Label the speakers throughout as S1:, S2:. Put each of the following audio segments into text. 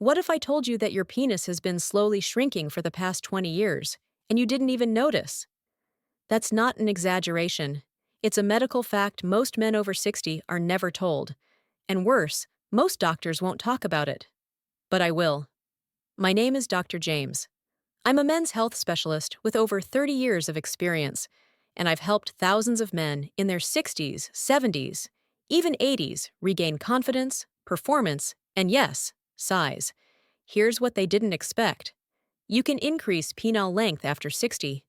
S1: What if I told you that your penis has been slowly shrinking for the past 20 years, and you didn't even notice? That's not an exaggeration. It's a medical fact most men over 60 are never told. And worse, most doctors won't talk about it. But I will. My name is Dr. James. I'm a men's health specialist with over 30 years of experience, and I've helped thousands of men in their 60s, 70s, even 80s regain confidence, performance, and yes, size. Here's what they didn't expect. You can increase penile length after 60,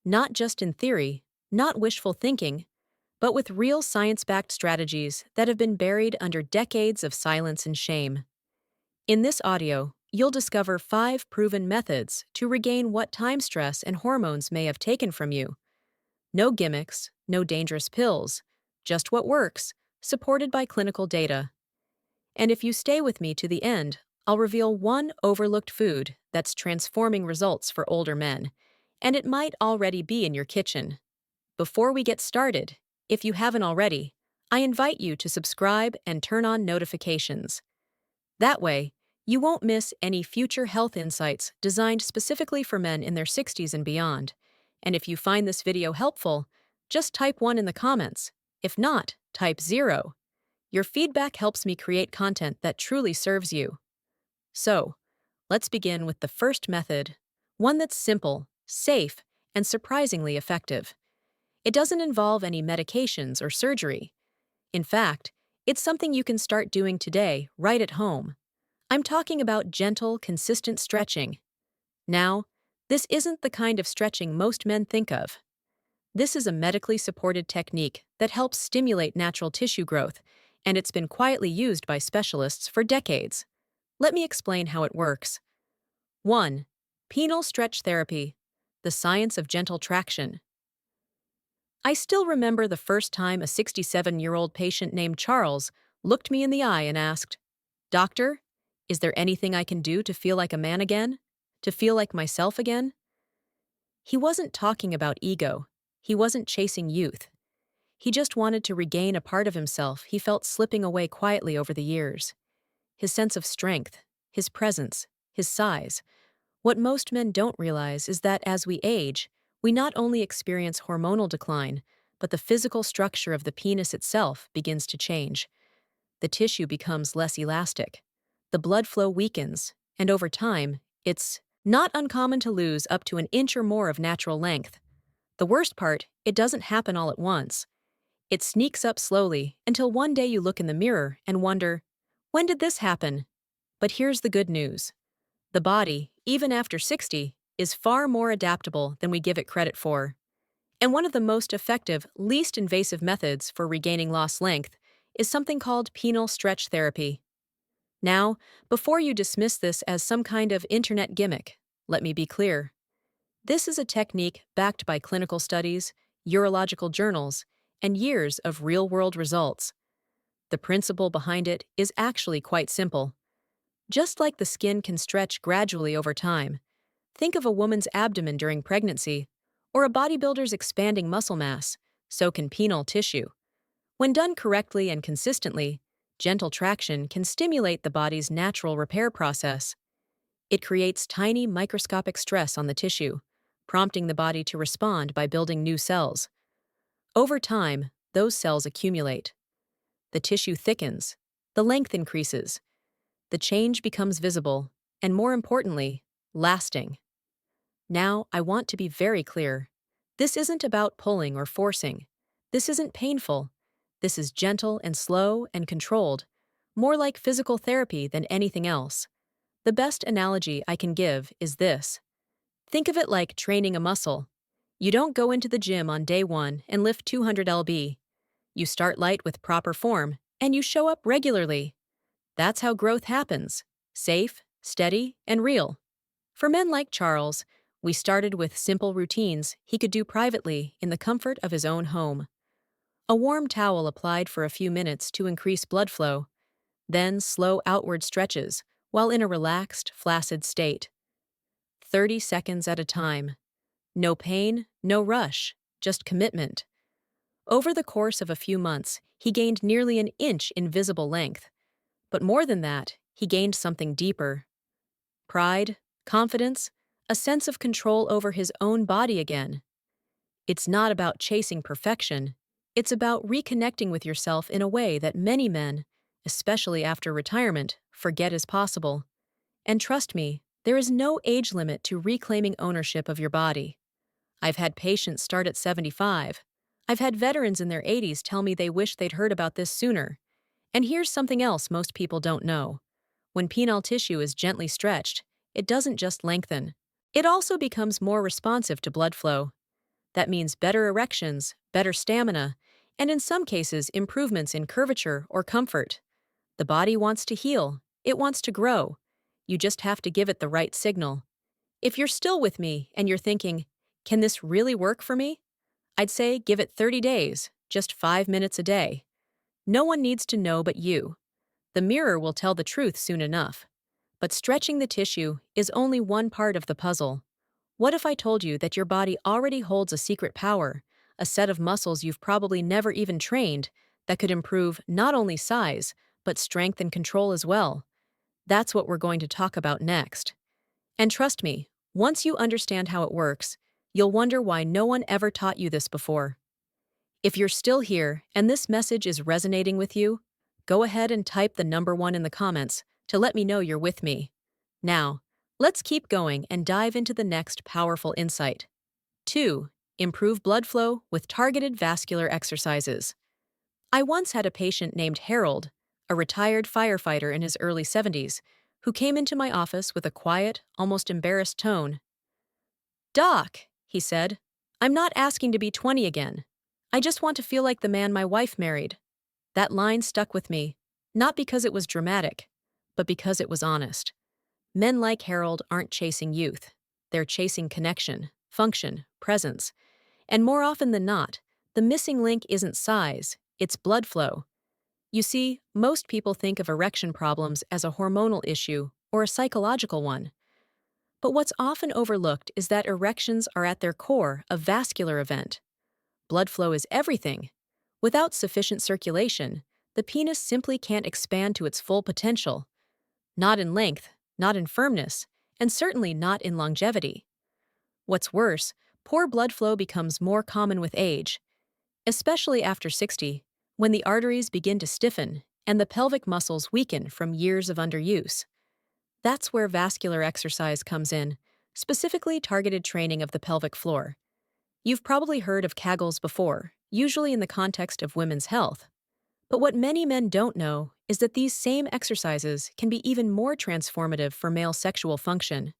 S1: not just in theory, not wishful thinking, but with real science-backed strategies that have been buried under decades of silence and shame. In this audio, you'll discover 5 proven methods to regain what time stress and hormones may have taken from you. No gimmicks, no dangerous pills, just what works, supported by clinical data. And if you stay with me to the end, I'll reveal one overlooked food that's transforming results for older men, and it might already be in your kitchen. Before we get started, if you haven't already, I invite you to subscribe and turn on notifications. That way, you won't miss any future health insights designed specifically for men in their 60s and beyond. And if you find this video helpful, just type 1 in the comments. If not, type 0. Your feedback helps me create content that truly serves you. So, let's begin with the first method, one that's simple, safe, and surprisingly effective. It doesn't involve any medications or surgery. In fact, it's something you can start doing today, right at home. I'm talking about gentle, consistent stretching. Now, this isn't the kind of stretching most men think of. This is a medically supported technique that helps stimulate natural tissue growth, and it's been quietly used by specialists for decades. Let me explain how it works. 1. Penile stretch therapy, the science of gentle traction. I still remember the first time a 67-year-old patient named Charles looked me in the eye and asked, "Doctor, is there anything I can do to feel like a man again? To feel like myself again?" He wasn't talking about ego. He wasn't chasing youth. He just wanted to regain a part of himself he felt slipping away quietly over the years. His sense of strength, his presence, his size. What most men don't realize is that as we age, we not only experience hormonal decline, but the physical structure of the penis itself begins to change. The tissue becomes less elastic. The blood flow weakens, and over time, it's not uncommon to lose up to an inch or more of natural length. The worst part, it doesn't happen all at once. It sneaks up slowly until one day you look in the mirror and wonder, when did this happen? But here's the good news. The body, even after 60, is far more adaptable than we give it credit for. And one of the most effective, least invasive methods for regaining lost length is something called penile stretch therapy. Now, before you dismiss this as some kind of internet gimmick, let me be clear. This is a technique backed by clinical studies, urological journals, and years of real-world results. The principle behind it is actually quite simple. Just like the skin can stretch gradually over time, think of a woman's abdomen during pregnancy, or a bodybuilder's expanding muscle mass, so can penile tissue. When done correctly and consistently, gentle traction can stimulate the body's natural repair process. It creates tiny microscopic stress on the tissue, prompting the body to respond by building new cells. Over time, those cells accumulate. The tissue thickens, the length increases. The change becomes visible, and more importantly, lasting. Now, I want to be very clear. This isn't about pulling or forcing. This isn't painful. This is gentle and slow and controlled, more like physical therapy than anything else. The best analogy I can give is this. Think of it like training a muscle. You don't go into the gym on day 1 and lift 200 lb. You start light with proper form, and you show up regularly. That's how growth happens. Safe, steady, and real. For men like Charles, we started with simple routines he could do privately in the comfort of his own home. A warm towel applied for a few minutes to increase blood flow, then slow outward stretches while in a relaxed, flaccid state. 30 seconds at a time. No pain, no rush, just commitment. Over the course of a few months, he gained nearly an inch in visible length. But more than that, he gained something deeper, pride, confidence, a sense of control over his own body again. It's not about chasing perfection, it's about reconnecting with yourself in a way that many men, especially after retirement, forget is possible. And trust me, there is no age limit to reclaiming ownership of your body. I've had patients start at 75. I've had veterans in their 80s tell me they wish they'd heard about this sooner. And here's something else most people don't know. When penile tissue is gently stretched, it doesn't just lengthen. It also becomes more responsive to blood flow. That means better erections, better stamina, and in some cases, improvements in curvature or comfort. The body wants to heal. It wants to grow. You just have to give it the right signal. If you're still with me and you're thinking, can this really work for me? I'd say give it 30 days, just 5 minutes a day. No one needs to know but you. The mirror will tell the truth soon enough. But stretching the tissue is only one part of the puzzle. What if I told you that your body already holds a secret power, a set of muscles you've probably never even trained, that could improve not only size, but strength and control as well? That's what we're going to talk about next. And trust me, once you understand how it works, you'll wonder why no one ever taught you this before. If you're still here and this message is resonating with you, go ahead and type the number 1 in the comments to let me know you're with me. Now, let's keep going and dive into the next powerful insight. 2. Improve blood flow with targeted vascular exercises. I once had a patient named Harold, a retired firefighter in his early 70s, who came into my office with a quiet, almost embarrassed tone. "Doc," he said, "I'm not asking to be 20 again. I just want to feel like the man my wife married." That line stuck with me, not because it was dramatic, but because it was honest. Men like Harold aren't chasing youth. They're chasing connection, function, presence. And more often than not, the missing link isn't size, it's blood flow. You see, most people think of erection problems as a hormonal issue or a psychological one. But what's often overlooked is that erections are at their core a vascular event. Blood flow is everything. Without sufficient circulation, the penis simply can't expand to its full potential. Not in length, not in firmness, and certainly not in longevity. What's worse, poor blood flow becomes more common with age, especially after 60, when the arteries begin to stiffen and the pelvic muscles weaken from years of underuse. That's where vascular exercise comes in, specifically targeted training of the pelvic floor. You've probably heard of Kegels before, usually in the context of women's health. But what many men don't know is that these same exercises can be even more transformative for male sexual function.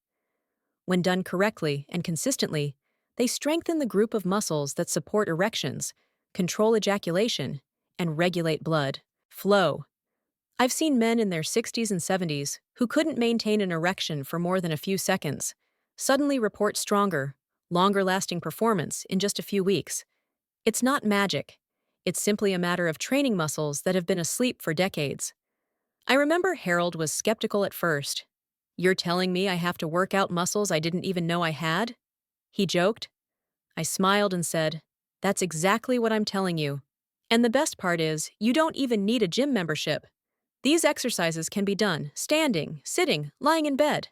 S1: When done correctly and consistently, they strengthen the group of muscles that support erections, control ejaculation, and regulate blood flow. I've seen men in their 60s and 70s who couldn't maintain an erection for more than a few seconds suddenly report stronger, longer-lasting performance in just a few weeks. It's not magic. It's simply a matter of training muscles that have been asleep for decades. I remember Harold was skeptical at first. "You're telling me I have to work out muscles I didn't even know I had?" he joked. I smiled and said, "That's exactly what I'm telling you. And the best part is, you don't even need a gym membership. These exercises can be done standing, sitting, lying in bed.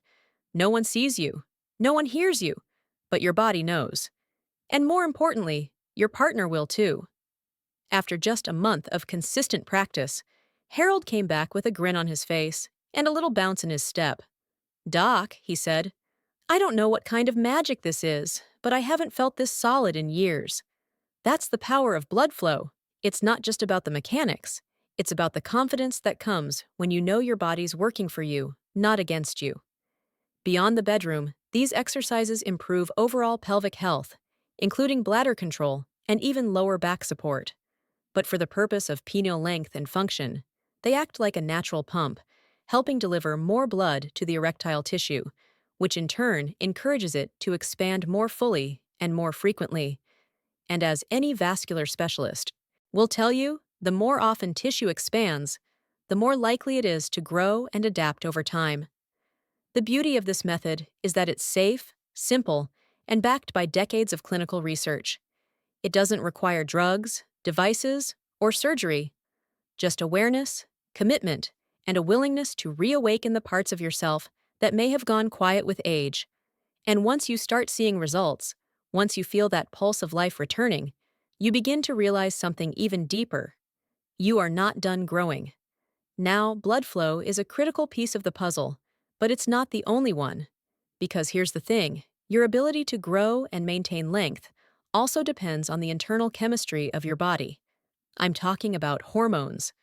S1: No one sees you. No one hears you. But your body knows. And more importantly, your partner will too." After just a month of consistent practice, Harold came back with a grin on his face and a little bounce in his step. "Doc," he said, "I don't know what kind of magic this is, but I haven't felt this solid in years." That's the power of blood flow. It's not just about the mechanics. It's about the confidence that comes when you know your body's working for you, not against you. Beyond the bedroom, these exercises improve overall pelvic health, including bladder control and even lower back support. But for the purpose of penile length and function, they act like a natural pump, helping deliver more blood to the erectile tissue, which in turn encourages it to expand more fully and more frequently. And as any vascular specialist will tell you, the more often tissue expands, the more likely it is to grow and adapt over time. The beauty of this method is that it's safe, simple, and backed by decades of clinical research. It doesn't require drugs, devices, or surgery, just awareness, commitment, and a willingness to reawaken the parts of yourself that may have gone quiet with age. And once you start seeing results, once you feel that pulse of life returning, you begin to realize something even deeper. You are not done growing. Now, blood flow is a critical piece of the puzzle, but it's not the only one. Because here's the thing, your ability to grow and maintain length also depends on the internal chemistry of your body. I'm talking about hormones.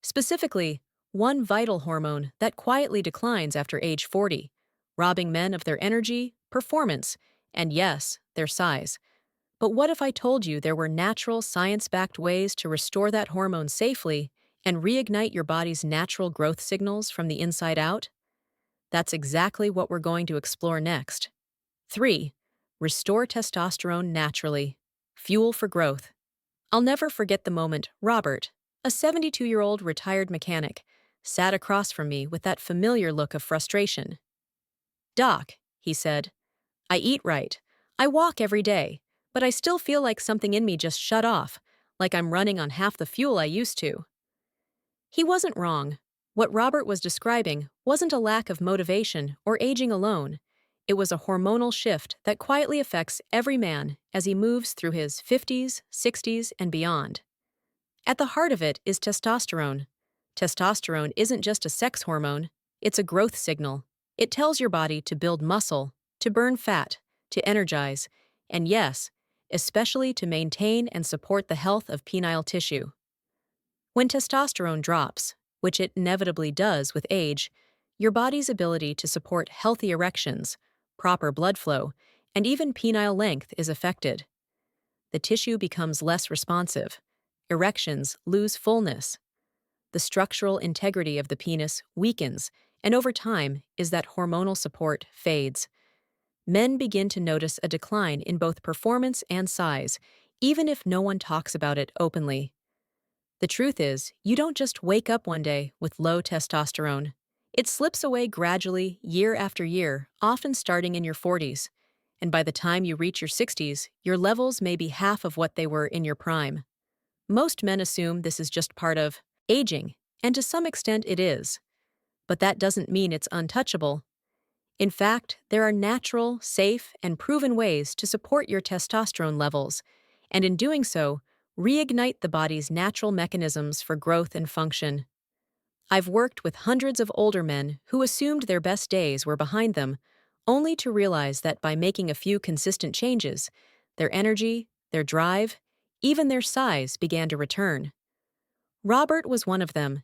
S1: Specifically, one vital hormone that quietly declines after age 40, robbing men of their energy, performance, and yes, their size. But what if I told you there were natural, science-backed ways to restore that hormone safely and reignite your body's natural growth signals from the inside out? That's exactly what we're going to explore next. 3. Restore testosterone naturally. Fuel for growth. I'll never forget the moment Robert, a 72-year-old retired mechanic, sat across from me with that familiar look of frustration. "Doc," he said, "I eat right. I walk every day, but I still feel like something in me just shut off, like I'm running on half the fuel I used to." He wasn't wrong. What Robert was describing wasn't a lack of motivation or aging alone. It was a hormonal shift that quietly affects every man as he moves through his 50s, 60s, and beyond. At the heart of it is testosterone. Testosterone isn't just a sex hormone, it's a growth signal. It tells your body to build muscle, to burn fat, to energize, and yes, especially to maintain and support the health of penile tissue. When testosterone drops, which it inevitably does with age, your body's ability to support healthy erections, proper blood flow, and even penile length is affected. The tissue becomes less responsive. Erections lose fullness. The structural integrity of the penis weakens, and over time is that hormonal support fades. Men begin to notice a decline in both performance and size, even if no one talks about it openly. The truth is, you don't just wake up one day with low testosterone. It slips away gradually, year after year, often starting in your 40s. And by the time you reach your 60s, your levels may be half of what they were in your prime. Most men assume this is just part of aging, and to some extent it is. But that doesn't mean it's untouchable. In fact, there are natural, safe, and proven ways to support your testosterone levels, and in doing so, reignite the body's natural mechanisms for growth and function. I've worked with hundreds of older men who assumed their best days were behind them, only to realize that by making a few consistent changes, their energy, their drive, even their size began to return. Robert was one of them.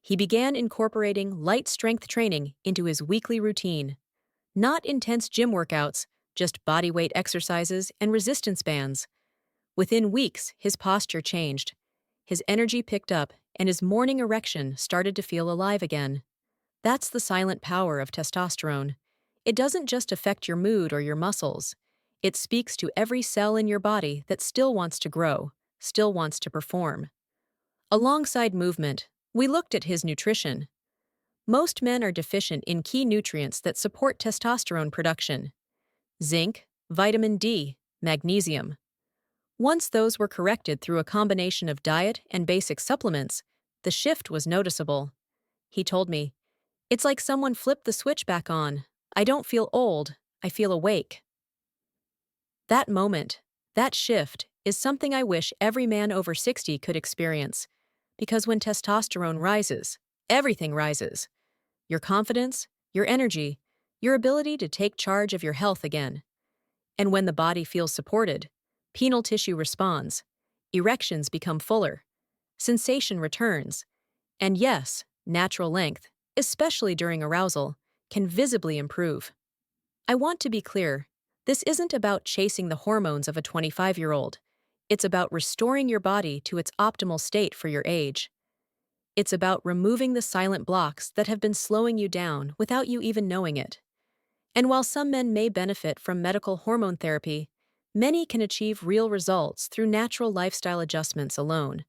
S1: He began incorporating light strength training into his weekly routine. Not intense gym workouts, just bodyweight exercises and resistance bands. Within weeks, his posture changed. His energy picked up, and his morning erection started to feel alive again. That's the silent power of testosterone. It doesn't just affect your mood or your muscles. It speaks to every cell in your body that still wants to grow, still wants to perform. Alongside movement, we looked at his nutrition. Most men are deficient in key nutrients that support testosterone production: zinc, vitamin D, magnesium. Once those were corrected through a combination of diet and basic supplements, the shift was noticeable. He told me, "It's like someone flipped the switch back on. I don't feel old, I feel awake." That moment, that shift, is something I wish every man over 60 could experience. Because when testosterone rises, everything rises. Your confidence, your energy, your ability to take charge of your health again. And when the body feels supported, penile tissue responds, erections become fuller, sensation returns, and yes, natural length, especially during arousal, can visibly improve. I want to be clear, this isn't about chasing the hormones of a 25-year-old. It's about restoring your body to its optimal state for your age. It's about removing the silent blocks that have been slowing you down without you even knowing it. And while some men may benefit from medical hormone therapy, many can achieve real results through natural lifestyle adjustments alone.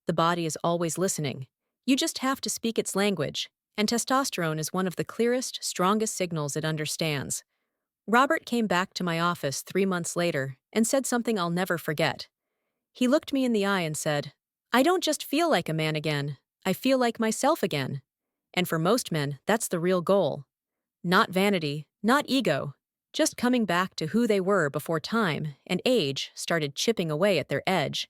S1: The body is always listening. You just have to speak its language, and testosterone is one of the clearest, strongest signals it understands. Robert came back to my office 3 months later and said something I'll never forget. He looked me in the eye and said, "I don't just feel like a man again, I feel like myself again." And for most men, that's the real goal. Not vanity, not ego, just coming back to who they were before time and age started chipping away at their edge.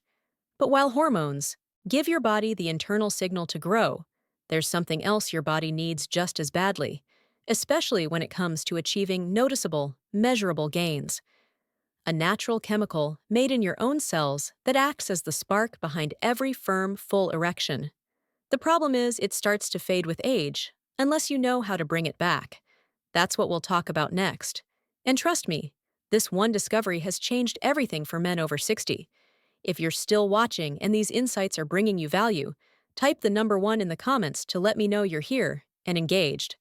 S1: But while hormones give your body the internal signal to grow, there's something else your body needs just as badly, especially when it comes to achieving noticeable, measurable gains. A natural chemical made in your own cells that acts as the spark behind every firm, full erection. The problem is it starts to fade with age, unless you know how to bring it back. That's what we'll talk about next. And trust me, this one discovery has changed everything for men over 60. If you're still watching and these insights are bringing you value, type the number 1 in the comments to let me know you're here and engaged.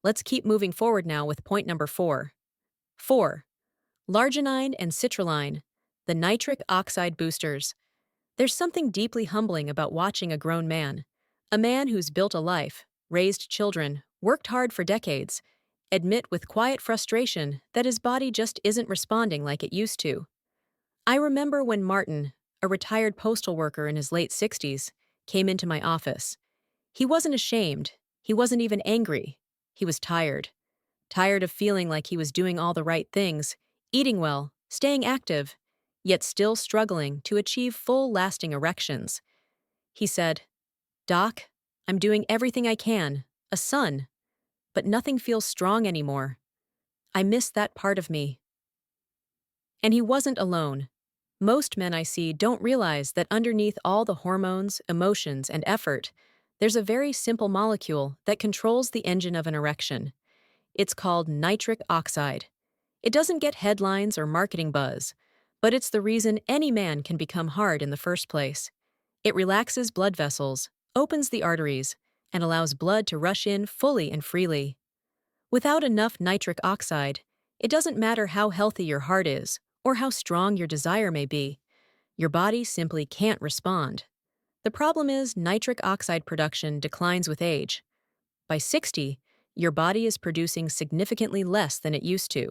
S1: Let's keep moving forward now with point number 4. 4. Larginine and citrulline, the nitric oxide boosters. There's something deeply humbling about watching a grown man, a man who's built a life, raised children, worked hard for decades, admit with quiet frustration that his body just isn't responding like it used to. I remember when Martin, a retired postal worker in his late 60s, came into my office. He wasn't ashamed. He wasn't even angry. He was tired. Tired of feeling like he was doing all the right things, eating well, staying active, yet still struggling to achieve full, lasting erections. He said, "Doc, I'm doing everything I can, a son, but nothing feels strong anymore. I miss that part of me." And he wasn't alone. Most men I see don't realize that underneath all the hormones, emotions, and effort, there's a very simple molecule that controls the engine of an erection. It's called nitric oxide. It doesn't get headlines or marketing buzz, but it's the reason any man can become hard in the first place. It relaxes blood vessels, opens the arteries, and allows blood to rush in fully and freely. Without enough nitric oxide, it doesn't matter how healthy your heart is or how strong your desire may be, your body simply can't respond. The problem is nitric oxide production declines with age. By 60, your body is producing significantly less than it used to.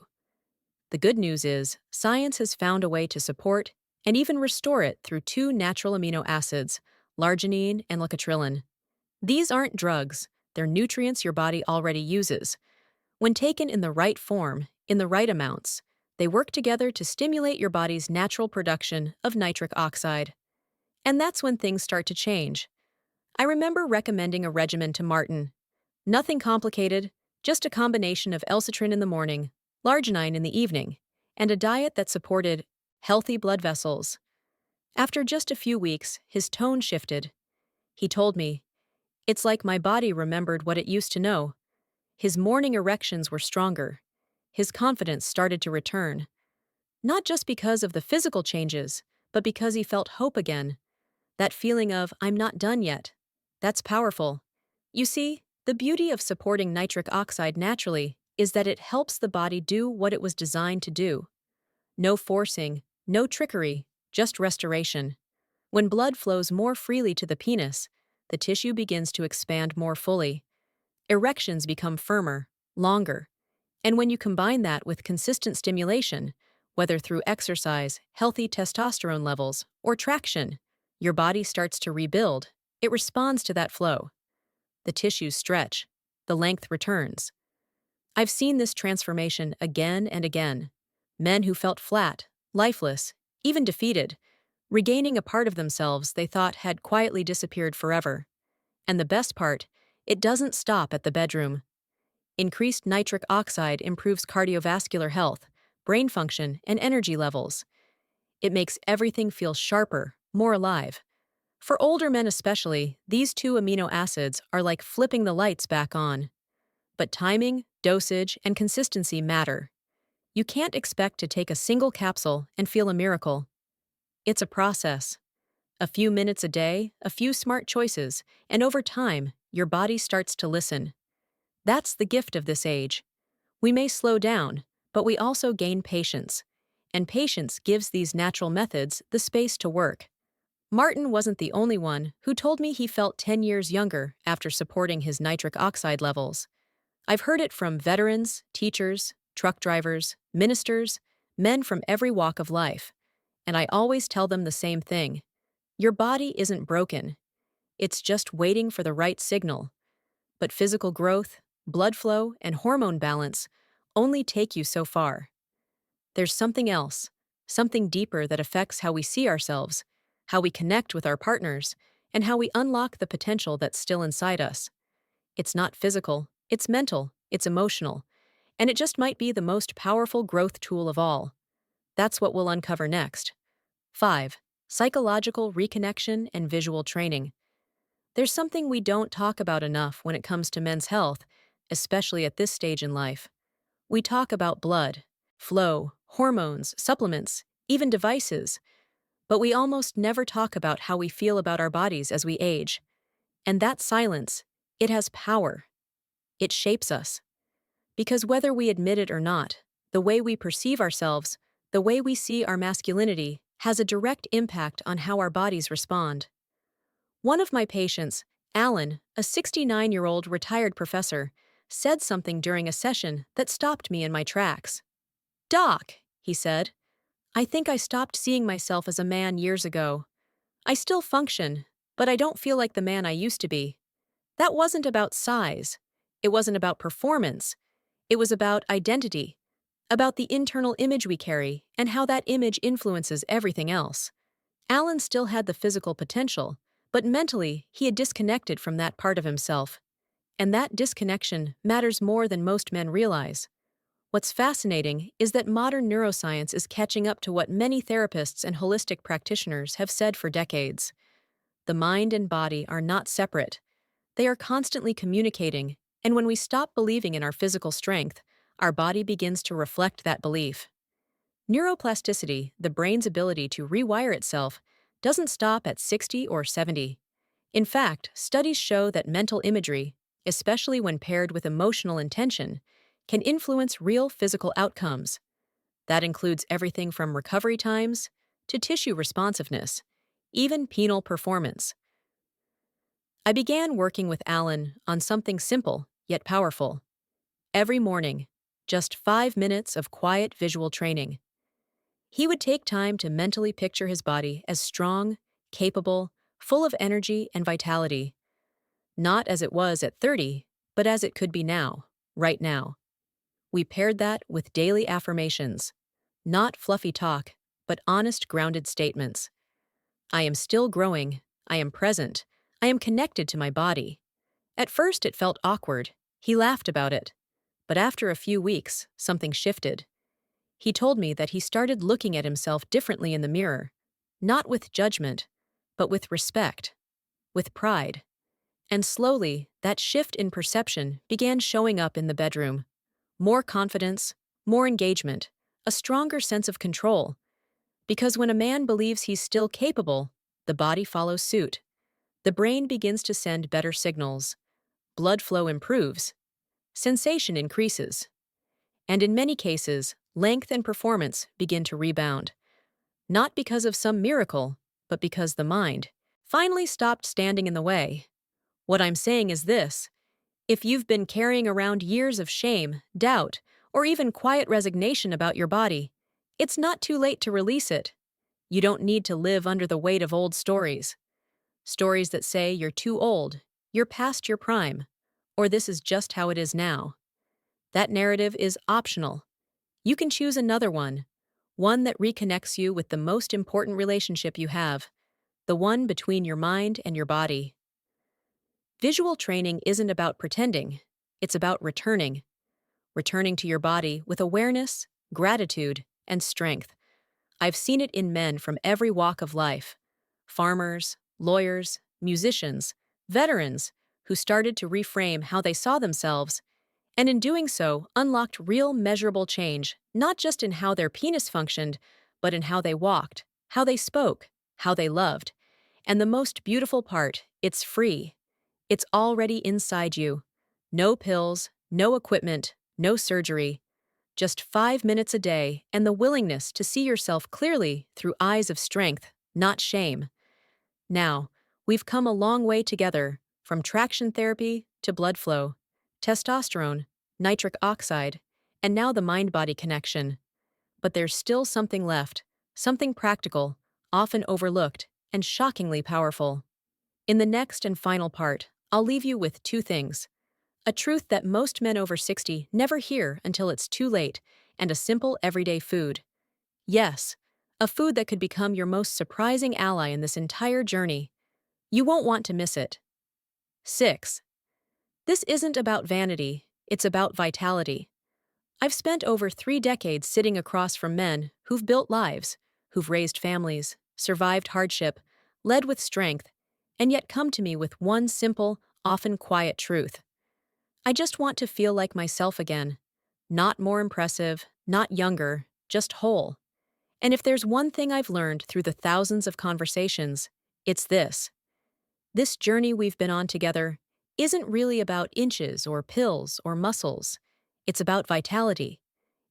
S1: The good news is, science has found a way to support and even restore it through 2 natural amino acids, larginine and lacotrillin. These aren't drugs, they're nutrients your body already uses. When taken in the right form, in the right amounts, they work together to stimulate your body's natural production of nitric oxide. And that's when things start to change. I remember recommending a regimen to Martin. Nothing complicated, just a combination of L-citrine in the morning, larginine in the evening, and a diet that supported healthy blood vessels. After just a few weeks, his tone shifted. He told me, "It's like my body remembered what it used to know." His morning erections were stronger. His confidence started to return. Not just because of the physical changes, but because he felt hope again. That feeling of, "I'm not done yet." That's powerful. You see, the beauty of supporting nitric oxide naturally is that it helps the body do what it was designed to do. No forcing, no trickery, just restoration. When blood flows more freely to the penis, the tissue begins to expand more fully. Erections become firmer, longer. And when you combine that with consistent stimulation, whether through exercise, healthy testosterone levels, or traction, your body starts to rebuild. It responds to that flow. The tissues stretch. The length returns. I've seen this transformation again and again. Men who felt flat, lifeless, even defeated, regaining a part of themselves they thought had quietly disappeared forever. And the best part, it doesn't stop at the bedroom. Increased nitric oxide improves cardiovascular health, brain function, and energy levels. It makes everything feel sharper, more alive. For older men especially, these 2 amino acids are like flipping the lights back on. But timing, dosage, and consistency matter. You can't expect to take a single capsule and feel a miracle. It's a process. A few minutes a day, a few smart choices, and over time, your body starts to listen. That's the gift of this age. We may slow down, but we also gain patience. And patience gives these natural methods the space to work. Martin wasn't the only one who told me he felt 10 years younger after supporting his nitric oxide levels. I've heard it from veterans, teachers, truck drivers, ministers, men from every walk of life. And I always tell them the same thing. Your body isn't broken. It's just waiting for the right signal. But physical growth, blood flow, and hormone balance only take you so far. There's something else, something deeper that affects how we see ourselves, how we connect with our partners, and how we unlock the potential that's still inside us. It's not physical, it's mental, it's emotional, and it just might be the most powerful growth tool of all. That's what we'll uncover next. 5. Psychological reconnection and visual training. There's something we don't talk about enough when it comes to men's health, especially at this stage in life. We talk about blood, flow, hormones, supplements, even devices, but we almost never talk about how we feel about our bodies as we age. And that silence, it has power. It shapes us. Because whether we admit it or not, the way we perceive ourselves, the way we see our masculinity, has a direct impact on how our bodies respond. One of my patients, Alan, a 69-year-old retired professor, said something during a session that stopped me in my tracks. "Doc," he said, "I think I stopped seeing myself as a man years ago. I still function, but I don't feel like the man I used to be." That wasn't about size. It wasn't about performance. It was about identity, about the internal image we carry and how that image influences everything else. Alan still had the physical potential, but mentally he had disconnected from that part of himself. And that disconnection matters more than most men realize. What's fascinating is that modern neuroscience is catching up to what many therapists and holistic practitioners have said for decades. The mind and body are not separate. They are constantly communicating, and when we stop believing in our physical strength, our body begins to reflect that belief. Neuroplasticity, the brain's ability to rewire itself, doesn't stop at 60 or 70. In fact, studies show that mental imagery, especially when paired with emotional intention, can influence real physical outcomes. That includes everything from recovery times to tissue responsiveness, even penile performance. I began working with Alan on something simple yet powerful. Every morning, just 5 minutes of quiet visual training. He would take time to mentally picture his body as strong, capable, full of energy and vitality. Not as it was at 30, but as it could be now, right now. We paired that with daily affirmations. Not fluffy talk, but honest, grounded statements. I am still growing. I am present. I am connected to my body. At first, it felt awkward. He laughed about it. But after a few weeks, something shifted. He told me that he started looking at himself differently in the mirror, not with judgment, but with respect, with pride. And slowly, that shift in perception began showing up in the bedroom. More confidence, more engagement, a stronger sense of control. Because when a man believes he's still capable, the body follows suit. The brain begins to send better signals. Blood flow improves. Sensation increases. And in many cases, length and performance begin to rebound. Not because of some miracle, but because the mind finally stopped standing in the way. What I'm saying is this: if you've been carrying around years of shame, doubt, or even quiet resignation about your body, it's not too late to release it. You don't need to live under the weight of old stories. Stories that say you're too old, you're past your prime, or this is just how it is now. That narrative is optional. You can choose another one that reconnects you with the most important relationship you have, the one between your mind and your body. Visual training isn't about pretending, it's about returning to your body with awareness, gratitude, and strength. I've seen it in men from every walk of life: farmers, lawyers, musicians, veterans who started to reframe how they saw themselves, and in doing so, unlocked real measurable change, not just in how their penis functioned, but in how they walked, how they spoke, how they loved. And the most beautiful part, it's free. It's already inside you. No pills, no equipment, no surgery. Just 5 minutes a day and the willingness to see yourself clearly through eyes of strength, not shame. Now, we've come a long way together, from traction therapy to blood flow, testosterone, nitric oxide, and now the mind-body connection. But there's still something left, something practical, often overlooked, and shockingly powerful. In the next and final part, I'll leave you with two things: A truth that most men over 60 never hear until it's too late, and a simple everyday food. Yes, a food that could become your most surprising ally in this entire journey. You won't want to miss it. 6. This isn't about vanity, it's about vitality. I've spent over 3 decades sitting across from men who've built lives, who've raised families, survived hardship, led with strength, and yet come to me with one simple, often quiet truth. I just want to feel like myself again. Not more impressive, not younger, just whole. And if there's one thing I've learned through the thousands of conversations, it's this. This journey we've been on together isn't really about inches or pills or muscles. It's about vitality.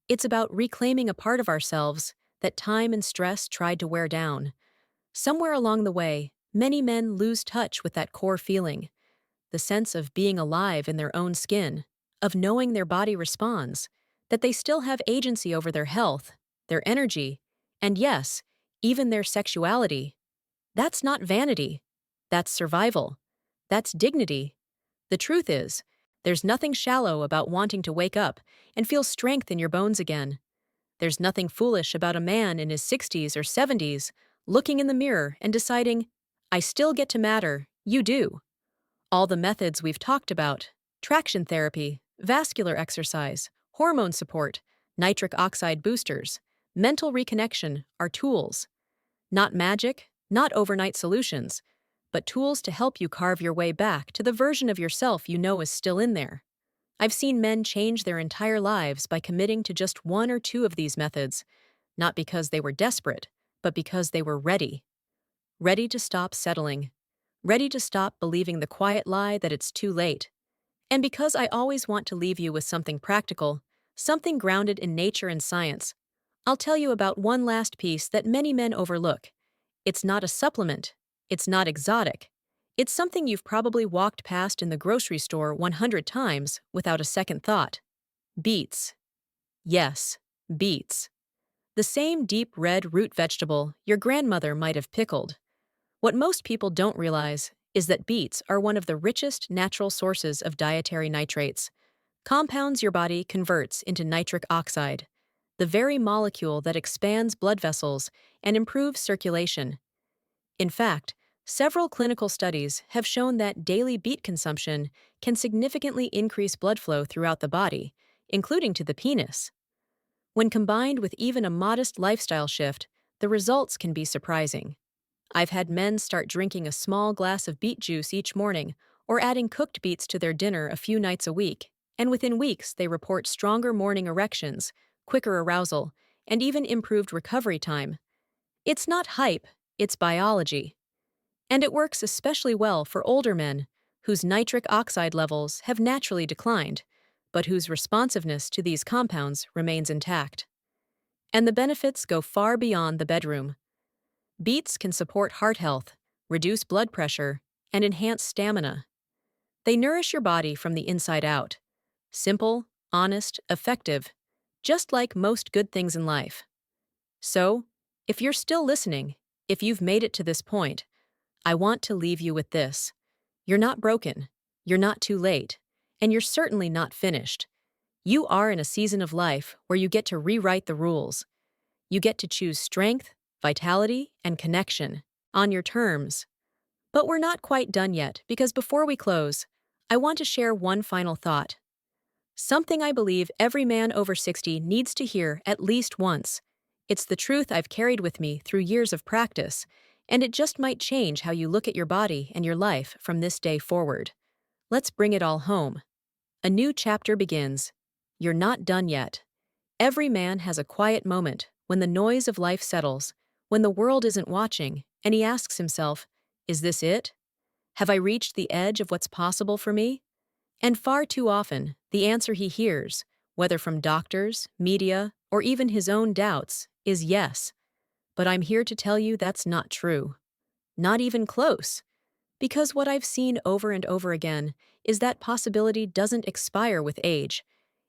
S1: It's about reclaiming a part of ourselves that time and stress tried to wear down. Somewhere along the way, many men lose touch with that core feeling, the sense of being alive in their own skin, of knowing their body responds, that they still have agency over their health, their energy, and yes, even their sexuality. That's not vanity. That's survival. That's dignity. The truth is, there's nothing shallow about wanting to wake up and feel strength in your bones again. There's nothing foolish about a man in his 60s or 70s looking in the mirror and deciding, I still get to matter, you do. All the methods we've talked about, traction therapy, vascular exercise, hormone support, nitric oxide boosters, mental reconnection are tools. Not magic, not overnight solutions, but tools to help you carve your way back to the version of yourself you know is still in there. I've seen men change their entire lives by committing to just one or two of these methods, not because they were desperate, but because they were ready. Ready to stop settling. Ready to stop believing the quiet lie that it's too late. And because I always want to leave you with something practical, something grounded in nature and science, I'll tell you about one last piece that many men overlook. It's not a supplement. It's not exotic. It's something you've probably walked past in the grocery store 100 times without a second thought. Beets. Yes, beets. The same deep red root vegetable your grandmother might have pickled. What most people don't realize is that beets are one of the richest natural sources of dietary nitrates, compounds your body converts into nitric oxide, the very molecule that expands blood vessels and improves circulation. In fact, several clinical studies have shown that daily beet consumption can significantly increase blood flow throughout the body, including to the penis. When combined with even a modest lifestyle shift, the results can be surprising. I've had men start drinking a small glass of beet juice each morning or adding cooked beets to their dinner a few nights a week, and within weeks they report stronger morning erections, quicker arousal, and even improved recovery time. It's not hype, it's biology. And it works especially well for older men whose nitric oxide levels have naturally declined, but whose responsiveness to these compounds remains intact. And the benefits go far beyond the bedroom. Beets can support heart health, reduce blood pressure, and enhance stamina. They nourish your body from the inside out. Simple, honest, effective, just like most good things in life. So, if you're still listening, if you've made it to this point, I want to leave you with this. You're not broken, you're not too late, and you're certainly not finished. You are in a season of life where you get to rewrite the rules. You get to choose strength, vitality, and connection on your terms. But we're not quite done yet, because before we close, I want to share one final thought. Something I believe every man over 60 needs to hear at least once. It's the truth I've carried with me through years of practice, and it just might change how you look at your body and your life from this day forward. Let's bring it all home. A new chapter begins. You're not done yet. Every man has a quiet moment when the noise of life settles, when the world isn't watching, and he asks himself, is this it? Have I reached the edge of what's possible for me? And far too often, the answer he hears, whether from doctors, media, or even his own doubts, is yes. But I'm here to tell you that's not true. Not even close. Because what I've seen over and over again is that possibility doesn't expire with age.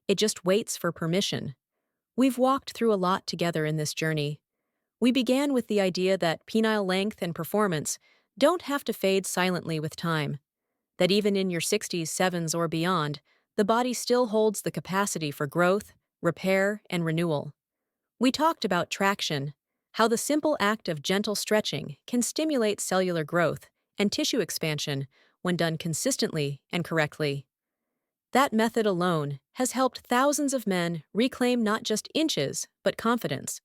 S1: It just waits for permission. We've walked through a lot together in this journey. We began with the idea that penile length and performance don't have to fade silently with time. That even in your 60s, 7s, or beyond, the body still holds the capacity for growth, repair, and renewal. We talked about traction, how the simple act of gentle stretching can stimulate cellular growth and tissue expansion when done consistently and correctly. That method alone has helped thousands of men reclaim not just inches, but confidence.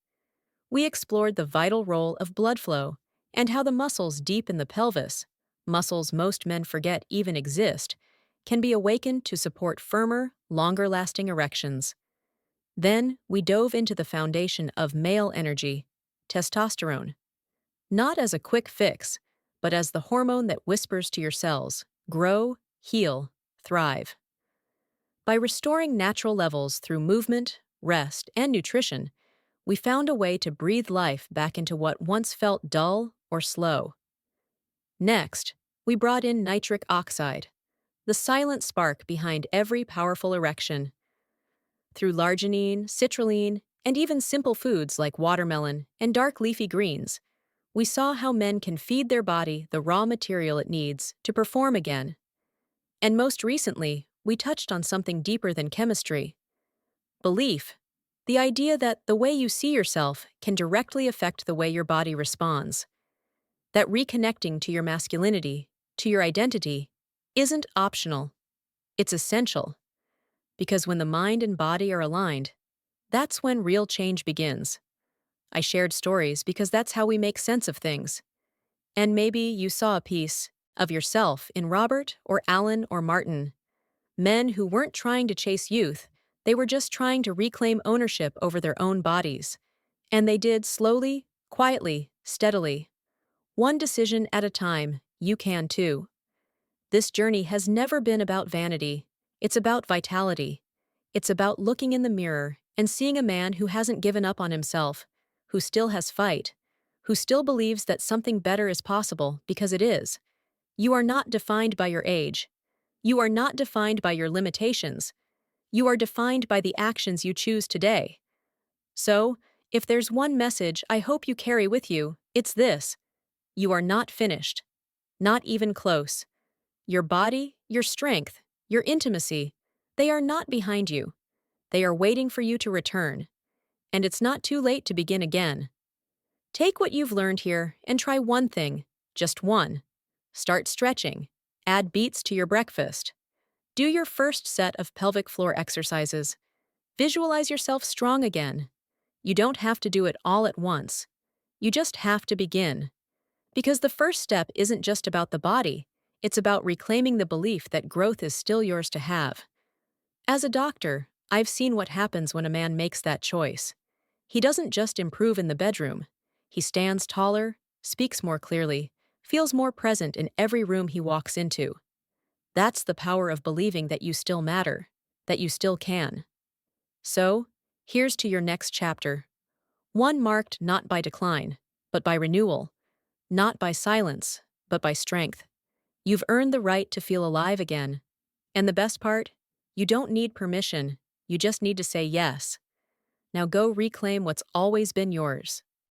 S1: We explored the vital role of blood flow and how the muscles deep in the pelvis, muscles most men forget even exist, can be awakened to support firmer, longer-lasting erections. Then we dove into the foundation of male energy, testosterone. Not as a quick fix, but as the hormone that whispers to your cells, grow, heal, thrive. By restoring natural levels through movement, rest, and nutrition, we found a way to breathe life back into what once felt dull or slow. Next, we brought in nitric oxide, the silent spark behind every powerful erection. Through l'arginine, citrulline, and even simple foods like watermelon and dark leafy greens, we saw how men can feed their body the raw material it needs to perform again. And most recently, we touched on something deeper than chemistry: belief. The idea that the way you see yourself can directly affect the way your body responds. That reconnecting to your masculinity, to your identity, isn't optional. It's essential. Because when the mind and body are aligned, that's when real change begins. I shared stories because that's how we make sense of things. And maybe you saw a piece of yourself in Robert or Alan or Martin, men who weren't trying to chase youth, they were just trying to reclaim ownership over their own bodies. And they did slowly, quietly, steadily. One decision at a time, you can too. This journey has never been about vanity. It's about vitality. It's about looking in the mirror and seeing a man who hasn't given up on himself, who still has fight, who still believes that something better is possible because it is. You are not defined by your age. You are not defined by your limitations. You are defined by the actions you choose today. So, if there's one message I hope you carry with you, it's this: you are not finished. Not even close. Your body, your strength, your intimacy, they are not behind you. They are waiting for you to return. And it's not too late to begin again. Take what you've learned here and try one thing, just one. Start stretching. Add beets to your breakfast. Do your first set of pelvic floor exercises. Visualize yourself strong again. You don't have to do it all at once. You just have to begin. Because the first step isn't just about the body, it's about reclaiming the belief that growth is still yours to have. As a doctor, I've seen what happens when a man makes that choice. He doesn't just improve in the bedroom. He stands taller, speaks more clearly, feels more present in every room he walks into. That's the power of believing that you still matter, that you still can. So, here's to your next chapter. One marked not by decline, but by renewal. Not by silence, but by strength. You've earned the right to feel alive again. And the best part? You don't need permission. You just need to say yes. Now go reclaim what's always been yours.